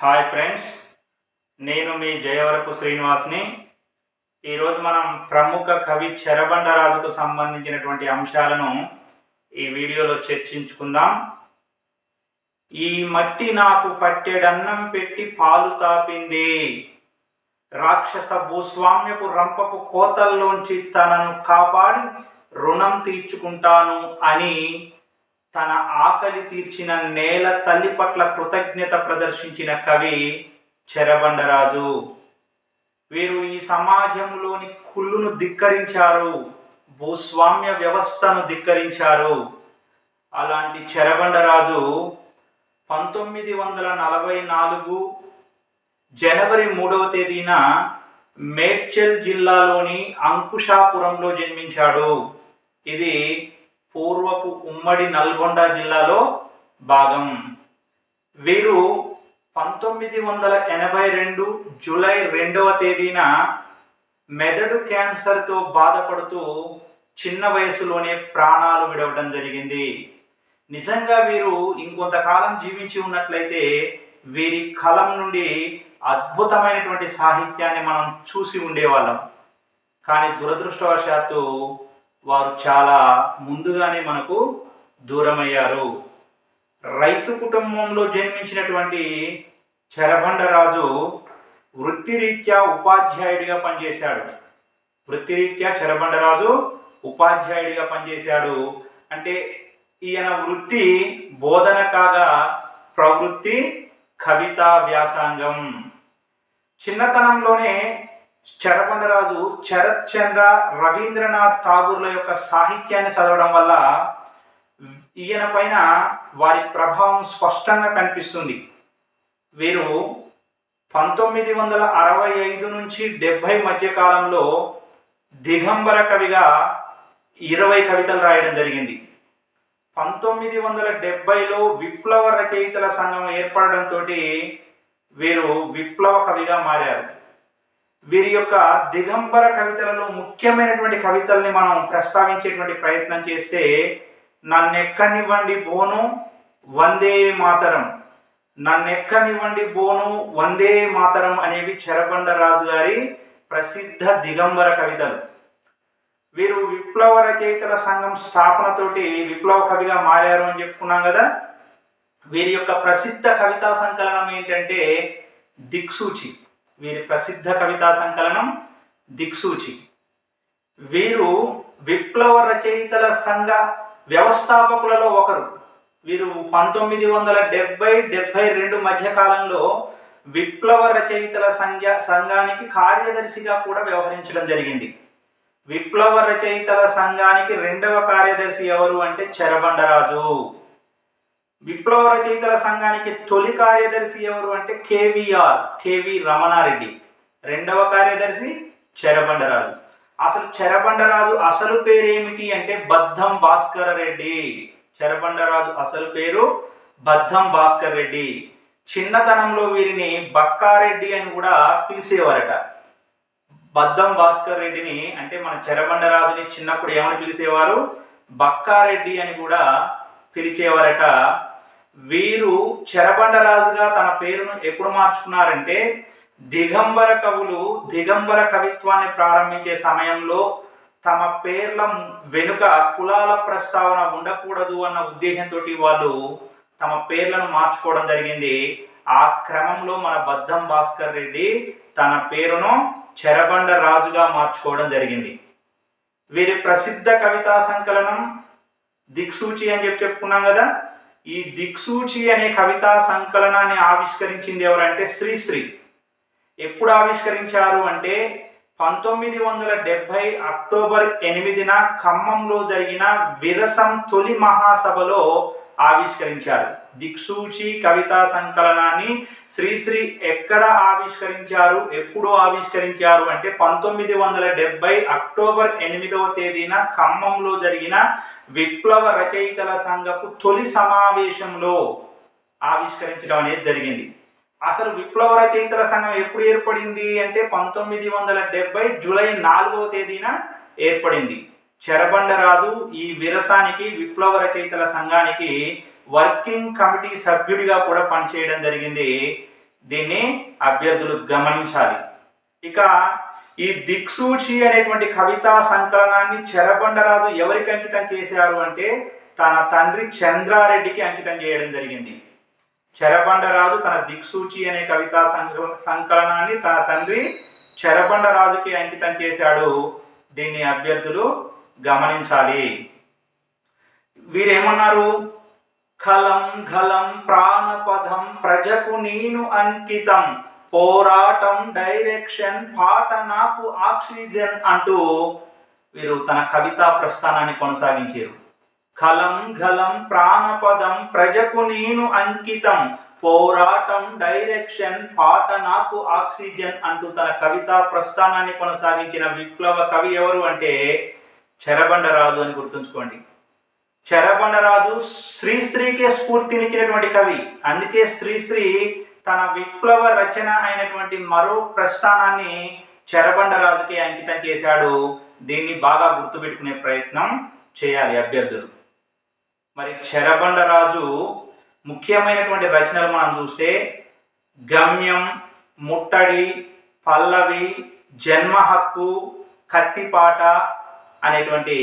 Hi friends, నేను మీ జయవరపు శ్రీనివాస్ని. ఈరోజు మనం ప్రముఖ కవి చెరబండరాజుకు సంబంధించినటువంటి అంశాలను ఈ వీడియోలో చర్చించుకుందాం. ఈ మట్టి నాకు పట్టెడన్నం పెట్టి పాలు తాపింది, రాక్షస భూస్వామ్యపు రంపపు కోతల్లోంచి తనను కాపాడి రుణం తీర్చుకుంటాను అని తన ఆకలి తీర్చిన నేల తల్లి పట్ల కృతజ్ఞత ప్రదర్శించిన కవి చెరబండరాజు. వీరు ఈ సమాజంలోని కుళ్ళును ధిక్కరించారు, భూస్వామ్య వ్యవస్థను ధిక్కరించారు. అలాంటి చెరబండరాజు 1944 జనవరి 3వ తేదీన మేడ్చల్ జిల్లాలోని అంకుషాపురంలో జన్మించాడు. ఇది పూర్వపు ఉమ్మడి నల్గొండ జిల్లాలో భాగం. వీరు 1982 జూలై 2వ తేదీన మెదడు క్యాన్సర్తో బాధపడుతూ చిన్న వయసులోనే ప్రాణాలు విడవడం జరిగింది. నిజంగా వీరు ఇంకొంతకాలం జీవించి ఉన్నట్లయితే వీరి కలం నుండి అద్భుతమైనటువంటి సాహిత్యాన్ని మనం చూసి ఉండేవాళ్ళం. కానీ దురదృష్టవశాత్తు వారు చాలా ముందుగానే మనకు దూరమయ్యారు. రైతు కుటుంబంలో జన్మించినటువంటి చెరబండరాజు వృత్తిరీత్యా ఉపాధ్యాయుడిగా పనిచేశాడు. వృత్తిరీత్యా చెరబండరాజు ఉపాధ్యాయుడిగా పనిచేశాడు. అంటే ఈయన వృత్తి బోధన కాగా ప్రవృత్తి కవితా వ్యాసంగం. చిన్నతనంలోనే చెరబండరాజు శరత్ చంద్ర, రవీంద్రనాథ్ ఠాగూర్ల యొక్క సాహిత్యాన్ని చదవడం వల్ల ఈయన పైన వారి ప్రభావం స్పష్టంగా కనిపిస్తుంది. వీరు 1965 నుంచి 70 మధ్య కాలంలో దిగంబర కవిగా 20 కవితలు రాయడం జరిగింది. 1970లో విప్లవ రచయితల సంఘం ఏర్పడడంతో వీరు విప్లవ కవిగా మారారు. వీరి యొక్క దిగంబర కవితలలో ముఖ్యమైనటువంటి కవితల్ని మనం ప్రస్తావించేటువంటి ప్రయత్నం చేస్తే నన్నెక్కనివ్వండి బోను వందే మాతరం, నన్నెక్కనివ్వండి బోను వందే మాతరం అనేవి చెరబండరాజు గారి ప్రసిద్ధ దిగంబర కవితలు. వీరు విప్లవ రచయితల సంఘం స్థాపనతోటి విప్లవ కవిగా మారారు అని చెప్పుకున్నాం కదా. వీరి యొక్క ప్రసిద్ధ కవితా సంకలనం ఏంటంటే దిక్సూచి. వీరి ప్రసిద్ధ కవితా సంకలనం దిక్సూచి. వీరు విప్లవ రచయితల సంఘ వ్యవస్థాపకులలో ఒకరు. వీరు 1970-72 మధ్య కాలంలో విప్లవ రచయితల సంఘానికి కార్యదర్శిగా కూడా వ్యవహరించడం జరిగింది. విప్లవ రచయితల సంఘానికి 2వ కార్యదర్శి ఎవరు అంటే చెరబండరాజు. విప్లవ రచయితల సంఘానికి తొలి కార్యదర్శి ఎవరు అంటే కేవి రమణారెడ్డి. 2వ కార్యదర్శి చెరబండరాజు. అసలు చెరబండరాజు అసలు పేరు ఏమిటి అంటే బద్దం భాస్కర్ రెడ్డి. చెరబండరాజు అసలు పేరు బద్దం భాస్కర్ రెడ్డి. చిన్నతనంలో వీరిని బక్కారెడ్డి అని కూడా పిలిచేవారట. బద్దం భాస్కర్ రెడ్డిని అంటే మన చెరబండరాజుని చిన్నప్పుడు ఏమని పిలిచేవారు? బక్కారెడ్డి అని కూడా పిలిచేవారట. వీరు చెరబండరాజుగా తన పేరును ఎప్పుడు మార్చుకున్నారంటే దిగంబర కవులు దిగంబర కవిత్వాన్ని ప్రారంభించే సమయంలో తమ పేర్ల వెనుక కులాల ప్రస్తావన ఉండకూడదు అన్న ఉద్దేశంతో వాళ్ళు తమ పేర్లను మార్చుకోవడం జరిగింది. ఆ క్రమంలో మన బద్దం భాస్కర్ రెడ్డి తన పేరును చెరబండరాజుగా మార్చుకోవడం జరిగింది. వీరి ప్రసిద్ధ కవితా సంకలనం దిక్సూచి అని చెప్పుకున్నాం కదా. ఈ దిక్సూచి అనే కవితా సంకలనాన్ని ఆవిష్కరించింది ఎవరంటే శ్రీశ్రీ. ఎప్పుడు ఆవిష్కరించారు అంటే 1970 అక్టోబర్ 8న ఖమ్మంలో జరిగిన విరసం తొలి మహాసభలో ఆవిష్కరించారు. దిక్సూచి కవితా సంకలనాన్ని శ్రీశ్రీ ఎక్కడ ఆవిష్కరించారు, ఎప్పుడు ఆవిష్కరించారు అంటే 1970 అక్టోబర్ 8వ తేదీన ఖమ్మంలో జరిగిన విప్లవ రచయితల సంఘపు తొలి సమావేశంలో ఆవిష్కరించడం అనేది జరిగింది. అసలు విప్లవ రచయితల సంఘం ఎప్పుడు ఏర్పడింది అంటే 1970 జూలై 4వ తేదీన ఏర్పడింది. చెరబండరాజు ఈ విరసానికి విప్లవ రచయితల సంఘానికి వర్కింగ్ కమిటీ సభ్యుడిగా కూడా పనిచేయడం జరిగింది. దీన్ని అభ్యర్థులు గమనించాలి. ఇక ఈ దిక్సూచి అనేటువంటి కవితా సంకలనాన్ని చెరబండరాజు ఎవరికి అంకితం చేశారు అంటే తన తండ్రి చంద్రారెడ్డికి అంకితం చేయడం జరిగింది. చెరబండరాజు తన దిక్సూచి అనే కవితా సంకలనాన్ని తన తండ్రి చెరబండరాజుకి అంకితం చేశాడు. దీన్ని అభ్యర్థులు గమనించాలి. వీరేమన్నారు? ఖలం ఘలం ప్రాణపదం ప్రజకు నేను అంకితం, పోరాటం డైరెక్షన్ పాట నాకు ఆక్సిజన్ అంటూ వీరు తన కవితా ప్రస్థానాన్ని కొనసాగించారు. ఖలం ఘలం ప్రాణపదం ప్రజకు నేను అంకితం, పోరాటం డైరెక్షన్ పాట నాకు ఆక్సిజన్ అంటూ తన కవితా ప్రస్థానాన్ని కొనసాగించిన విప్లవ కవి ఎవరు అంటే చెరబండరాజు అని గుర్తుంచుకోండి. చెరబండరాజు శ్రీశ్రీకే స్ఫూర్తినిచ్చినటువంటి కవి. అందుకే శ్రీశ్రీ తన విప్లవ రచన అయినటువంటి మరో ప్రస్థానాన్ని చెరబండరాజుకి అంకితం చేశాడు. దీన్ని బాగా గుర్తుపెట్టుకునే ప్రయత్నం చేయాలి అభ్యర్థులు. మరి చెరబండరాజు ముఖ్యమైనటువంటి రచనలు మనం చూస్తే గమ్యం, ముట్టడి, పల్లవి, జన్మ హక్కు, కత్తిపాట అనేటువంటి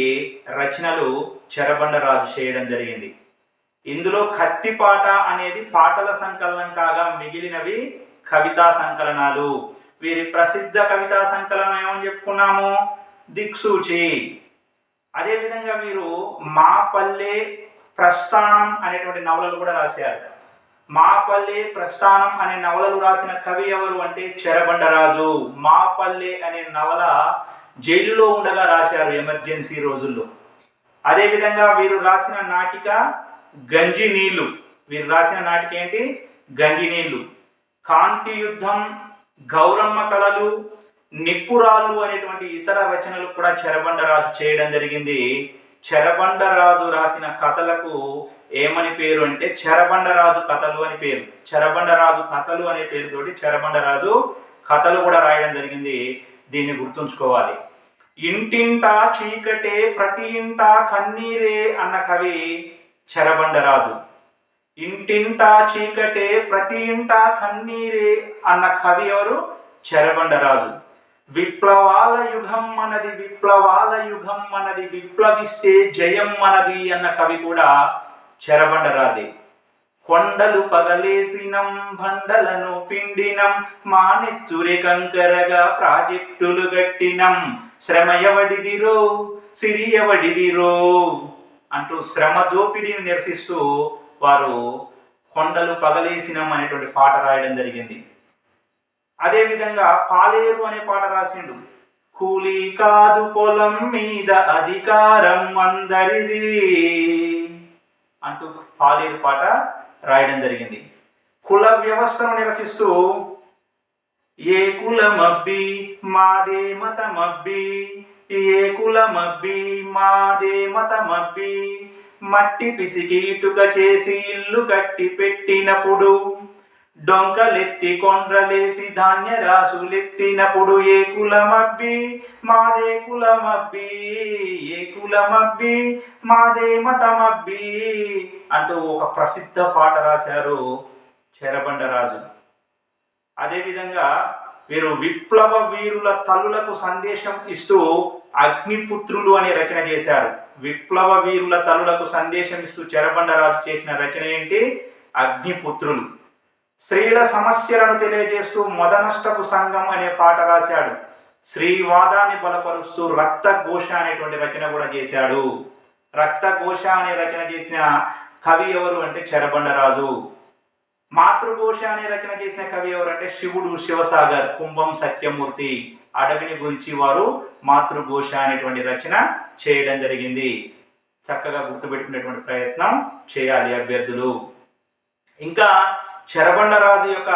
రచనలు చెరబండరాజు చేయడం జరిగింది. ఇందులో కత్తిపాట అనేది పాటల సంకలనం కాగా మిగిలినవి కవితా సంకలనాలు. వీరి ప్రసిద్ధ కవితా సంకలనం ఏమని చెప్పుకున్నాము? దిక్సూచి. అదేవిధంగా వీరు మా పల్లె ప్రస్థానం అనేటువంటి నవలలు కూడా రాశారు. మా పల్లె ప్రస్థానం అనే నవలలు రాసిన కవి ఎవరు అంటే చెరబండరాజు. మా పల్లె అనే నవల జైలులో ఉండగా రాశారు ఎమర్జెన్సీ రోజుల్లో. అదేవిధంగా వీరు రాసిన నాటిక గంజి నీళ్లు. వీరు రాసిన నాటిక ఏంటి? గంజి నీళ్లు. కాంతి యుద్ధం, గౌరమ్మ కళలు, నిప్పురాళ్ళు అనేటువంటి ఇతర రచనలు కూడా చెరబండరాజు చేయడం జరిగింది. చెరబండరాజు రాసిన కథలకు ఏమని పేరు అంటే చెరబండరాజు కథలు అని పేరు. చెరబండరాజు కథలు అనే పేరుతోటి చెరబండరాజు కథలు కూడా రాయడం జరిగింది. దీన్ని గుర్తుంచుకోవాలి. ఇంటింటా చీకటే ప్రతి ఇంటా కన్నీరే అన్న కవి చెరబండరాజు. ఇంటింటా చీకటే ప్రతి ఇంటా కన్నీరే అన్న కవి ఎవరు? చెరబండరాజు. విప్లవాల యుగం మనది, విప్లవాల యుగం మనది, విప్లవిస్తే జయం మనది అన్న కవి కూడా చెరబండరాజే. కొండలు పగలేసినం, బండలను పిండినం, మానెత్తురి కంకరగా ప్రాజెక్టులు గట్టినం, శ్రమ ఎవడిదిరో సిరి ఎవడిదిరో అంటూ శ్రమ దోపిడీని నిరసిస్తూ వారు కొండలు పగలేసినం అనేటువంటి పాట రాయడం జరిగింది. అదేవిధంగా పాలేరు అనే పాట రాసిండు. కూలీ కాదు పొలం మీద అధికారం అందరిది అంటూ పాలేరు పాట రాయడం జరిగింది. కుల వ్యవస్థను నిరసిస్తూ ఏ కులమబ్బి మాదే మతమబ్బి, ఏ కులమబ్బి మాదే మతమబ్బి, మట్టి పిసికి ఇటుక చేసి ఇల్లు కట్టి పెట్టినప్పుడు, డొంకలెత్తి కొండ్రలేసి ధాన్య రాసులెత్తినప్పుడు, ఏ కులమబ్బి మాదే కులమబ్బి, ఏ కులమబ్బి మాదే మతమబ్బి అంటూ ఒక ప్రసిద్ధ పాట రాశారు చెరబండరాజు. అదేవిధంగా వీరు విప్లవ వీరుల తల్లులకు సందేశం ఇస్తూ అగ్నిపుత్రులు అనే రచన చేశారు. విప్లవ వీరుల తల్లులకు సందేశం ఇస్తూ చెరబండరాజు చేసిన రచన ఏంటి? అగ్నిపుత్రులు. స్త్రీల సమస్యలను తెలియజేస్తూ మొదనష్టపు సంఘం అనే పాట రాశాడు. స్త్రీవాదాన్ని బలపరుస్తూ రక్తఘోష అనేటువంటి రచన కూడా చేశాడు. రక్తఘోష అనే రచన చేసిన కవి ఎవరు అంటే చెరబండరాజు. మాతృఘోష అనే రచన చేసిన కవి ఎవరు అంటే శివుడు శివసాగర్, కుంభం సత్యమూర్తి. అడవిని గురించి వారు మాతృఘోష అనేటువంటి రచన చేయడం జరిగింది. చక్కగా గుర్తుపెట్టుకునేటువంటి ప్రయత్నం చేయాలి అభ్యర్థులు. ఇంకా చెరబండరాజు యొక్క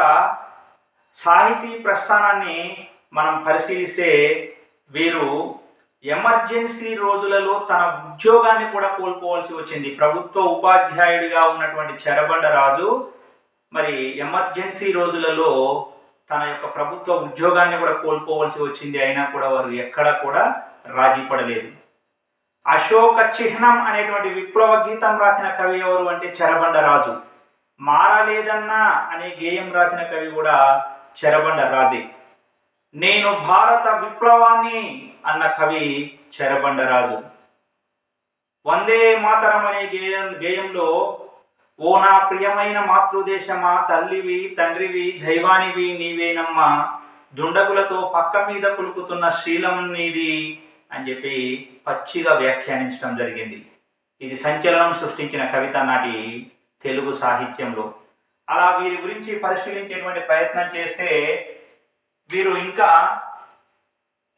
సాహితీ ప్రస్థానాన్ని మనం పరిశీలిస్తే వీరు ఎమర్జెన్సీ రోజులలో తన ఉద్యోగాన్ని కూడా కోల్పోవలసి వచ్చింది. ప్రభుత్వ ఉపాధ్యాయుడిగా ఉన్నటువంటి చెరబండరాజు మరి ఎమర్జెన్సీ రోజులలో తన యొక్క ప్రభుత్వ ఉద్యోగాన్ని కూడా కోల్పోవలసి వచ్చింది. అయినా కూడా వారు ఎక్కడ కూడా రాజీ పడలేదు. అశోక చిహ్నం అనేటువంటి విప్లవ గీతం రాసిన కవి ఎవరు అంటే చెరబండరాజు. మారలేదన్నా అనే గేయం రాసిన కవి కూడా చెరబండ రాజే. నేను భారత విప్లవాన్ని అన్న కవి చెరబండరాజు. వందే మాతరం అనే గేయంలో ఓ నా ప్రియమైన మాతృదేశమా, తల్లివి తండ్రివి దైవానివి నీవేనమ్మా, దుండగులతో పక్క మీద కులుకుతున్న శీలం నీది అని చెప్పి పచ్చిగా వ్యాఖ్యానించడం జరిగింది. ఇది సంచలనం సృష్టించిన కవిత నాటి తెలుగు సాహిత్యంలో. అలా వీరి గురించి పరిశీలించేటువంటి ప్రయత్నం చేస్తే వీరు ఇంకా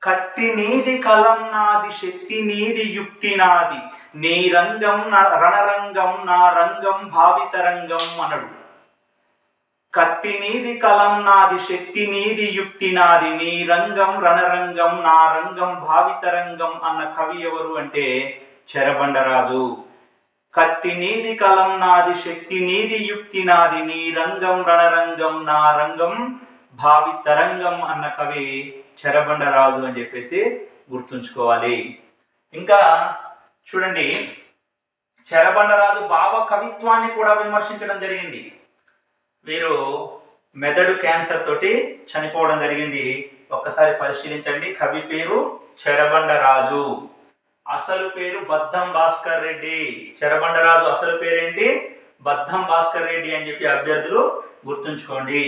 కత్తి నీది కలం నాది శక్తి నీది యుక్తి నాది, నీ రంగం రణరంగం నా రంగం భావితరంగం అనడు. కత్తి నీది కలం నాది శక్తి నీది యుక్తి నాది, నీ రంగం రణరంగం నా రంగం భావితరంగం అన్న కవి ఎవరు అంటే చెరబండరాజు. కత్తి నీది కలం నాది శక్తి నీది యుక్తి నాది, నీ రంగం రణరంగం నా రంగం భావితరంగం అన్న కవి చెరబండరాజు అని చెప్పేసి గుర్తుంచుకోవాలి. ఇంకా చూడండి, చెరబండరాజు భావ కవిత్వాన్ని కూడా విమర్శించడం జరిగింది. వీరు మెదడు క్యాన్సర్ తోటి చనిపోవడం జరిగింది. ఒక్కసారి పరిశీలించండి. కవి పేరు చెరబండరాజు, అసలు పేరు బద్దం భాస్కర్ రెడ్డి. చెరబండరాజు అసలు పేరేంటి? బద్దం భాస్కర్ రెడ్డి అని చెప్పి అభ్యర్థులు గుర్తుంచుకోండి.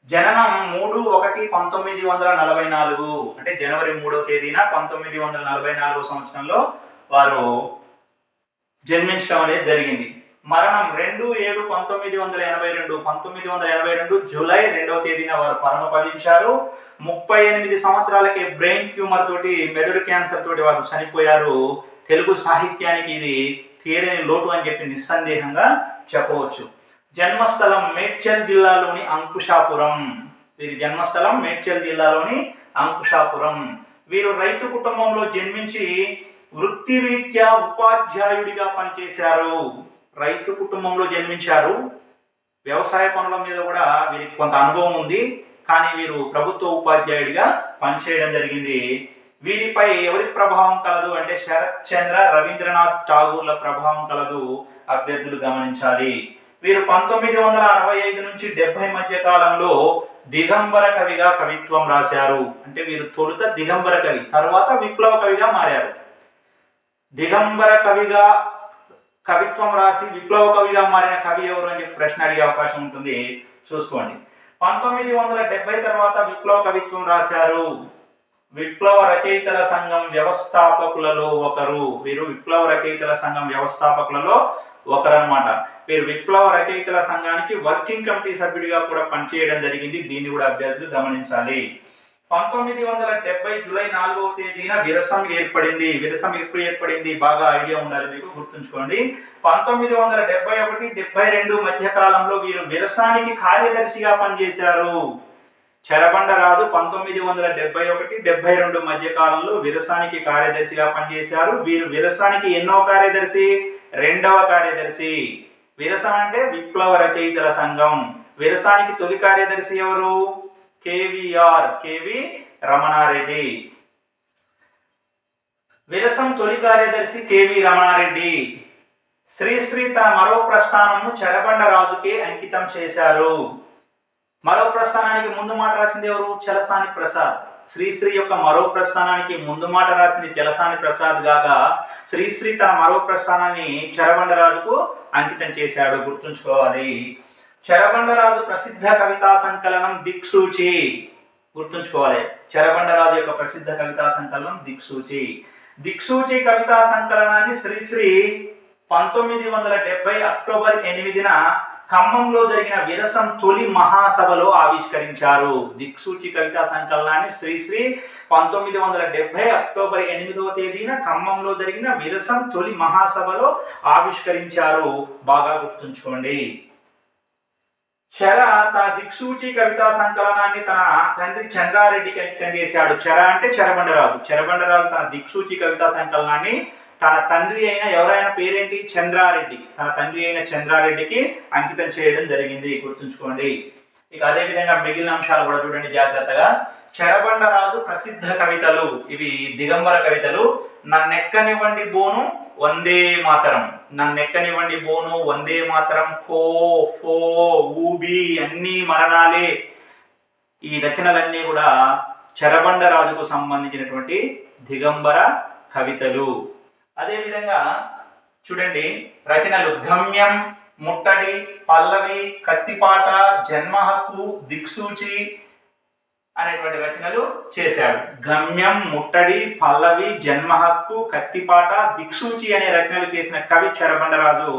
జననం 3/1/1944 అంటే జనవరి 3వ తేదీన 1944 సంవత్సరంలో వారు జన్మించడం అనేది జరిగింది. మరణం 2/7/1982 1982 జూలై 2వ తేదీన వారు పరమపదించారు. 38 సంవత్సరాలకే బ్రెయిన్ ట్యూమర్ తోటి, మెదడు క్యాన్సర్ తోటి వారు చనిపోయారు. తెలుగు సాహిత్యానికి ఇది తీరని లోటు అని చెప్పి నిస్సందేహంగా చెప్పవచ్చు. జన్మస్థలం మేడ్చల్ జిల్లాలోని అంకుశాపురం. వీరి జన్మస్థలం మేడ్చల్ జిల్లాలోని అంకుశాపురం. వీరు రైతు కుటుంబంలో జన్మించి వృత్తిరీత్యా ఉపాధ్యాయుడిగా పనిచేశారు. రైతు కుటుంబంలో జన్మించారు. వ్యవసాయ పనుల మీద కూడా వీరికి కొంత అనుభవం ఉంది. కానీ వీరు ప్రభుత్వ ఉపాధ్యాయుడిగా పనిచేయడం జరిగింది. వీరిపై ఎవరి ప్రభావం కలదు అంటే శరత్ చంద్ర, రవీంద్రనాథ్ ఠాగూర్ల ప్రభావం కలదు. అభ్యర్థులు గమనించాలి. వీరు 1965 నుంచి 70 మధ్య కాలంలో దిగంబర కవిగా కవిత్వం రాశారు. అంటే వీరు తొలుత దిగంబర కవి, తర్వాత విప్లవ కవిగా మారారు. దిగంబర కవిగా కవిత్వం రాసి విప్లవ కవిగా మారిన కవి ఎవరు అని చెప్పి ప్రశ్న అడిగే అవకాశం ఉంటుంది. చూసుకోండి. 1970 తర్వాత విప్లవ కవిత్వం రాశారు. విప్లవ రచయితల సంఘం వ్యవస్థాపకులలో ఒకరు. వీరు విప్లవ రచయితల సంఘం వ్యవస్థాపకులలో ఒకరన్నమాట. వీరు విప్లవ రచయితల సంఘానికి వర్కింగ్ కమిటీ సభ్యుడిగా కూడా పనిచేయడం జరిగింది. దీన్ని కూడా అభ్యర్థులు గమనించాలి. 1970 జూలై 4వ తేదీన విరసం ఏర్పడింది. విరసం ఎప్పుడు ఏర్పడింది బాగా ఐడియా ఉండాలి మీకు, గుర్తుంచుకోండి. 1971-72 మధ్య కాలంలో వీరు విరసానికి కార్యదర్శిగా పనిచేశారు. చెరబండరాజు 1971-72 మధ్య కాలంలో విరసానికి కార్యదర్శిగా పనిచేశారు. వీరు విరసానికి ఎన్నో కార్యదర్శి? 2వ కార్యదర్శి. విరసం అంటే విప్లవ రచయితల సంఘం. విరసానికి తొలి కార్యదర్శి ఎవరు? కేవి రమణారెడ్డి. విరసం తొలి కార్యదర్శి కేవి రమణారెడ్డి. శ్రీశ్రీ తన మరో ప్రస్థానంను చెరబండరాజుకే అంకితం చేశారు. మరో ప్రస్థానానికి ముందు మాట రాసింది ఎవరు? చలసాని ప్రసాద్. శ్రీశ్రీ యొక్క మరో ప్రస్థానానికి ముందు మాట రాసింది చలసాని ప్రసాద్ గాగా శ్రీశ్రీ తన మరో ప్రస్థానాన్ని చెరబండరాజుకు అంకితం చేశాడు. గుర్తుంచుకోవాలి. చెరబండరాజు ప్రసిద్ధ కవితా సంకలనం దిక్సూచి. గుర్తుంచుకోవాలి. చెరబండరాజు యొక్క ప్రసిద్ధ కవితా సంకలనం దిక్సూచి. దిక్సూచి కవితా సంకలనాన్ని శ్రీశ్రీ 1970 అక్టోబర్ 8న ఖమ్మంలో జరిగిన విరసం తొలి మహాసభలో ఆవిష్కరించారు. దిక్సూచి కవితా సంకలనాన్ని శ్రీశ్రీ 1970 అక్టోబర్ 8వ తేదీన ఖమ్మంలో జరిగిన విరసం తొలి మహాసభలో ఆవిష్కరించారు. బాగా గుర్తుంచుకోండి. చెర తన దిక్సూచి కవితా సంకలనాన్ని తన తండ్రి చంద్రారెడ్డికి అంకితం చేశాడు. చెర అంటే చెరబండరాజు. చెరబండరాజు తన దిక్సూచి కవితా సంకలనాన్ని తన తండ్రి అయిన ఎవరైనా పేరేంటి? చంద్రారెడ్డి. తన తండ్రి అయిన చంద్రారెడ్డికి అంకితం చేయడం జరిగింది. గుర్తుంచుకోండి. ఇక అదే విధంగా మిగిలిన అంశాలు కూడా చూడండి జాగ్రత్తగా. చెరబండరాజు ప్రసిద్ధ కవితలు ఇవి దిగంబర కవితలు. నన్నెక్కనివ్వండి బోను, వందే మాతరం. నన్నెక్కనివ్వండి బోను వందే మాతరం. కో ఫో ఊబి అన్నీ మరణాలే. ఈ రచనలన్నీ కూడా చెరబండరాజుకు సంబంధించినటువంటి దిగంబర కవితలు. అదేవిధంగా చూడండి రచనలు గమ్యం, ముట్టడి, పల్లవి, కత్తిపాట, జన్మహక్కు, దిక్సూచి అనేటువంటి రచనలు చేశాడు. గమ్యం, ముట్టడి, పల్లవి, జన్మహక్కు, కత్తిపాట, దిక్సూచి అనే రచనలు చేసిన కవి చెరబండరాజు.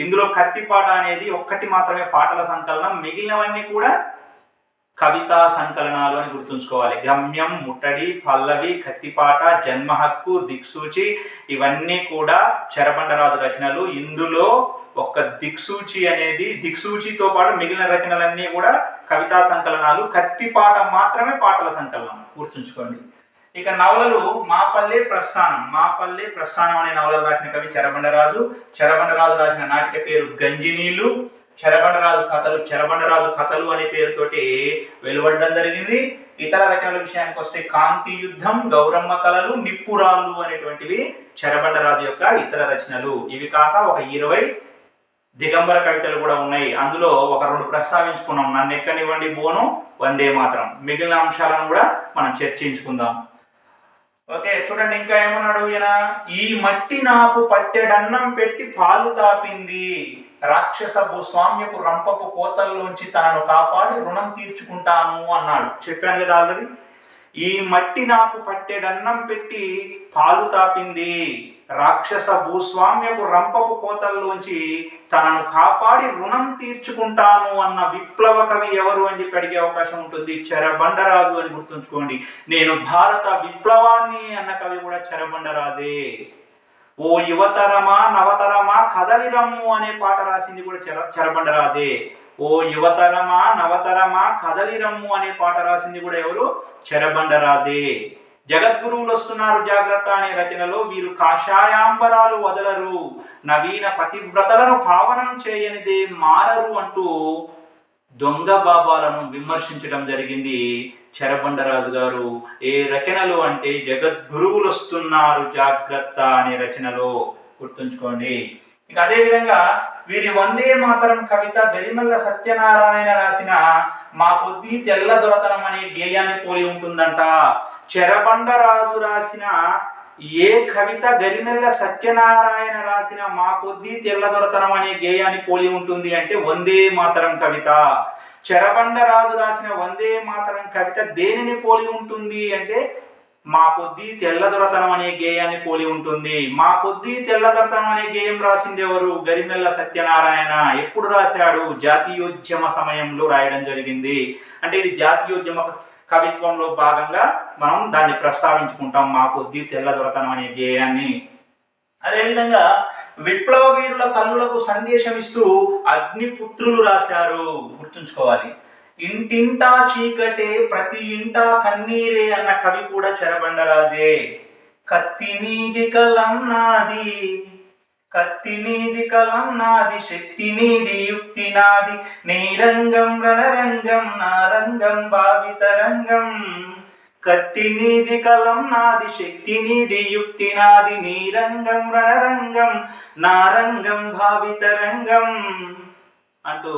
ఇందులో కత్తిపాట అనేది ఒక్కటి మాత్రమే పాటల సంకలనం, మిగిలినవన్నీ కూడా కవితా సంకలనాలు అని గుర్తుంచుకోవాలి. గమ్యం, ముట్టడి, పల్లవి, కత్తిపాట, జన్మహక్కు, దిక్సూచి ఇవన్నీ కూడా చెరబండరాజు రచనలు. ఇందులో ఒక్క దిక్సూచి అనేది, దిక్సూచితో పాటు మిగిలిన రచనలన్నీ కూడా కవితా సంకలనాలు, కత్తిపాట మాత్రమే పాటల సంకలనం, గుర్తుంచుకోండి. ఇక నవలలు మాపల్లె ప్రస్థానం అనే నవలలు రాసిన కవి చెరబండరాజు. చెరబండరాజు రాసిన నాటిక పేరు గంజినీళ్ళు. చెరబండరాజు కథలు అనే పేరుతోటి వెలువడడం జరిగింది. ఇతర రచనల విషయానికి వస్తే కాంతి యుద్ధం, గౌరమ్మ కళలు, నిప్పురాళ్ళు అనేటువంటివి చెరబండరాజు యొక్క ఇతర రచనలు. ఇవి కాక ఒక 20 దిగంబర కవితలు కూడా ఉన్నాయి. అందులో ఒక 2 ప్రస్తావించుకున్నాం, నన్నెక్కనివ్వండి బోను, వందే మాతరం. మిగిలిన అంశాలను కూడా మనం చర్చించుకుందాం. ఓకే, చూడండి ఇంకా ఏమన్నాడు ఈయన. ఈ మట్టి నాకు పట్టెడన్నం పెట్టి పాలు తాపింది, రాక్షస భూస్వామ్యపు రంపపు కోతల్లోంచి తనను కాపాడి రుణం తీర్చుకుంటాను అన్నాడు. చెప్పాను కదా ఆల్రెడీ. ఈ మట్టి నాకు పట్టెడన్నం పెట్టి పాలు తాపింది, రాక్షస భూస్వామ్యపు రంపపు కోతల్లోంచి తనను కాపాడి రుణం తీర్చుకుంటాను అన్న విప్లవ కవి ఎవరు అని చెప్పి అడిగే అవకాశం ఉంటుంది. చెరబండరాజు అని గుర్తుంచుకోండి. నేను భారత విప్లవాన్ని అన్న కవి కూడా చెరబండరాజే. ఓ యువతరమా నవతరమా కదలిరమ్ము అనే పాట రాసింది కూడా చెరబండరాజే. ఓ యువతరమా నవతరమా కదలిరమ్ము అనే పాట రాసింది కూడా ఎవరు? చెరబండరాజే. జగద్గురువులు వస్తున్నారు జాగ్రత్త అనే రచనలో వీరు కాషాయాంబరాలు వదలరు, నవీన పతివ్రతలను పావనం చేయనిదే మారరు అంటూ దొంగ బాబాలను విమర్శించడం జరిగింది చెరబండరాజు గారు. ఏ రచనలు అంటే జగద్గురువులు వస్తున్నారు జాగ్రత్త అనే రచనలో, గుర్తుంచుకోండి. ఇక అదేవిధంగా వీరి వందే మాతరం కవిత గరిమెళ్ళ సత్యనారాయణ రాసిన మా కొద్దీ తెల్ల దొరతనం అనే గేయాన్ని పోలి ఉంటుందంట. చెరబండరాజు రాసిన ఏ కవిత గరిమెళ్ళ సత్యనారాయణ రాసిన మా కొద్దీ తెల్లదొరతనం అనే గేయాన్ని పోలి ఉంటుంది అంటే వందే మాతరం కవిత. చెరబండరాజు రాసిన వందే మాతరం కవిత దేనిని పోలి ఉంటుంది అంటే మా కొద్దీ తెల్లదొరతనం అనే గేయాన్ని పోలి ఉంటుంది. మా కొద్దీ తెల్లదొరతనం అనే గేయం రాసింది ఎవరు? గరిమెళ్ళ సత్యనారాయణ. ఎప్పుడు రాశాడు? జాతీయోద్యమ సమయంలో రాయడం జరిగింది. అంటే ఇది జాతీయోద్యమ కవిత్వంలో భాగంగా మనం దాన్ని ప్రస్తావించుకుంటాం, మా కొద్దీ తెల్లదొరతనం అనే గేయాన్ని. అదేవిధంగా విప్లవ వీరుల తల్లులకు సందేశం ఇస్తూ అగ్నిపుత్రులు రాశారు, గుర్తుంచుకోవాలి. ఇంటింటా చీకటే ప్రతి ఇంటా కన్నీరే అన్న కవి కూడా చెరబండరాజే. కత్తి నీది కలం నాది, కత్తి నీది కలం నాది, శక్తి నీది యుక్తి నాది, నీ రంగం రణరంగం నా రంగం భావిత రంగం. కత్తి నీది కలం నాది, శక్తి నీది యుక్తి నాది, నీ రంగం రణరంగం నా రంగం భావిత రంగం అంటూ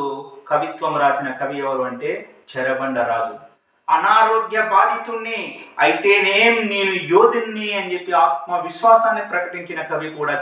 కవిత్వం రాసిన కవి ఎవరు అంటే చెరబండరాజు. అనారోగ్య బాధితుణ్ణి అయితేనేం నేను యోధుణ్ణి అని చెప్పి ఆత్మవిశ్వాసాన్ని ప్రకటించిన కవి కూడా